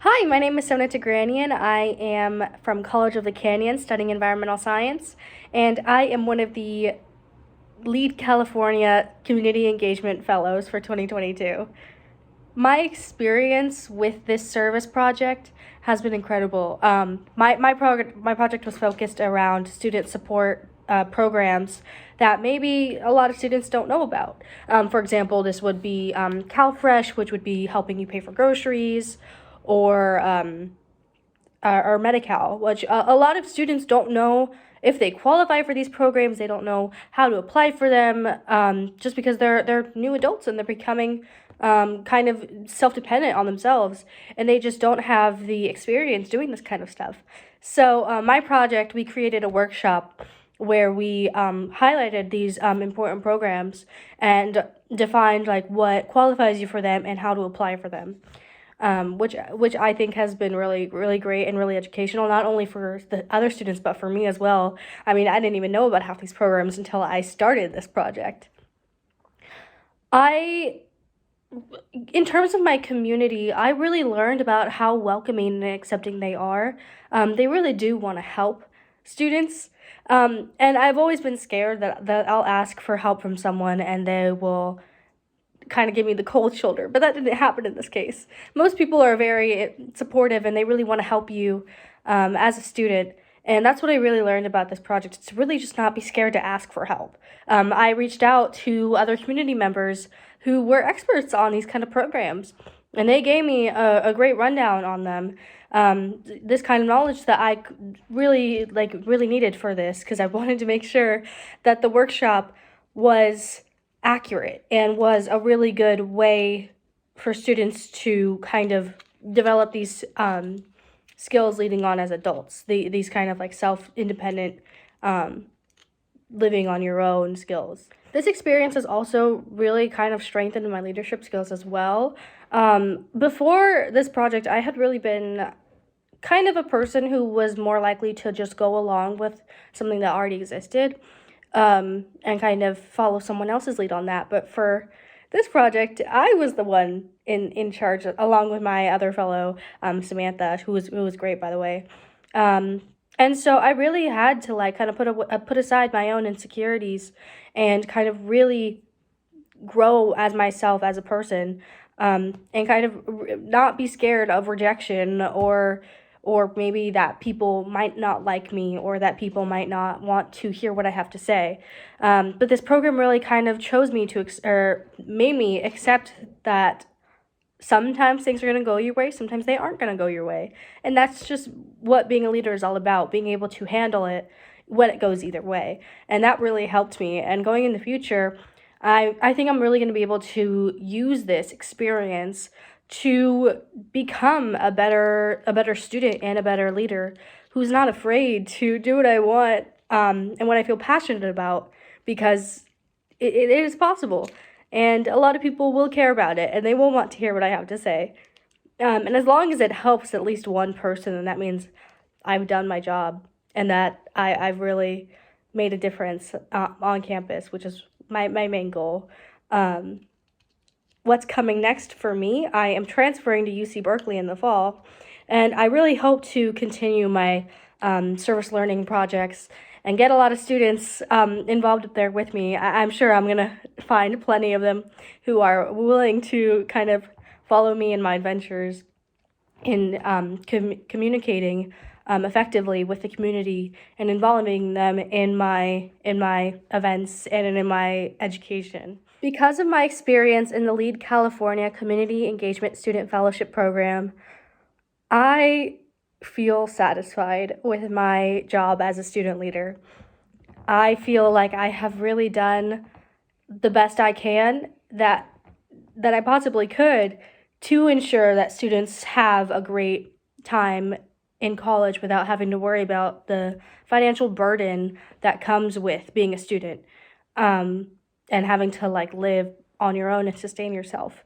Hi, my name is Sona Tigranyan. I am from College of the Canyon studying environmental science, and I am one of the lead California Community Engagement Fellows for 2022. My experience with this service project has been incredible. My project was focused around student support programs that maybe a lot of students don't know about. For example, this would be CalFresh, which would be helping you pay for groceries, or Medi-Cal, which a lot of students don't know if they qualify for these programs. They don't know how to apply for them, just because they're new adults and they're becoming kind of self-dependent on themselves, and they just don't have the experience doing this kind of stuff. So my project, we created a workshop where we highlighted these important programs and defined like what qualifies you for them and how to apply for them. Which I think has been really great and really educational, not only for the other students but for me as well. I mean, I didn't even know about half these programs until I started this project. In terms of my community, I really learned about how welcoming and accepting they are. They really do want to help students. And I've always been scared that I'll ask for help from someone and they will kind of give me the cold shoulder, but that didn't happen in this case. Most people are very supportive and they really want to help you as a student. And that's what I really learned about this project. It's really just not be scared to ask for help. I reached out to other community members who were experts on these kind of programs, and they gave me a great rundown on them. This kind of knowledge that I really needed for this, because I wanted to make sure that the workshop was accurate and was a really good way for students to kind of develop these skills leading on as adults. These kind of like self-independent living on your own skills. This experience has also really kind of strengthened my leadership skills as well. Before this project, I had really been kind of a person who was more likely to just go along with something that already existed, and kind of follow someone else's lead on that. But for this project, I was the one in charge, along with my other fellow, Samantha, who was great, by the way. And so I really had to like kind of put aside my own insecurities and kind of really grow as myself as a person, and kind of not be scared of rejection or maybe that people might not like me or that people might not want to hear what I have to say. But this program really kind of chose me or made me accept that sometimes things are going to go your way, sometimes they aren't going to go your way. And that's just what being a leader is all about, being able to handle it when it goes either way. And that really helped me. And going in the future, I think I'm really going to be able to use this experience to become a better student and a better leader who's not afraid to do what I want, and what I feel passionate about, because it is possible. And a lot of people will care about it, and they will want to hear what I have to say. And as long as it helps at least one person, then that means I've done my job and that I've really made a difference on campus, which is my main goal. What's coming next for me, I am transferring to UC Berkeley in the fall, and I really hope to continue my service learning projects and get a lot of students involved up there with me. I'm sure I'm going to find plenty of them who are willing to kind of follow me in my adventures in communicating effectively with the community and involving them in my events and in my education. Because of my experience in the Lead California Community Engagement Student Fellowship Program, I feel satisfied with my job as a student leader. I feel like I have really done the best I can that I possibly could to ensure that students have a great time in college without having to worry about the financial burden that comes with being a student, and having to like live on your own and sustain yourself.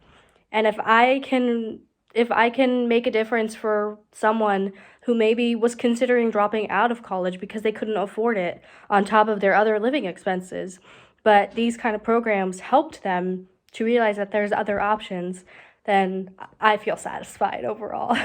And if I can make a difference for someone who maybe was considering dropping out of college because they couldn't afford it on top of their other living expenses, but these kind of programs helped them to realize that there's other options, then I feel satisfied overall.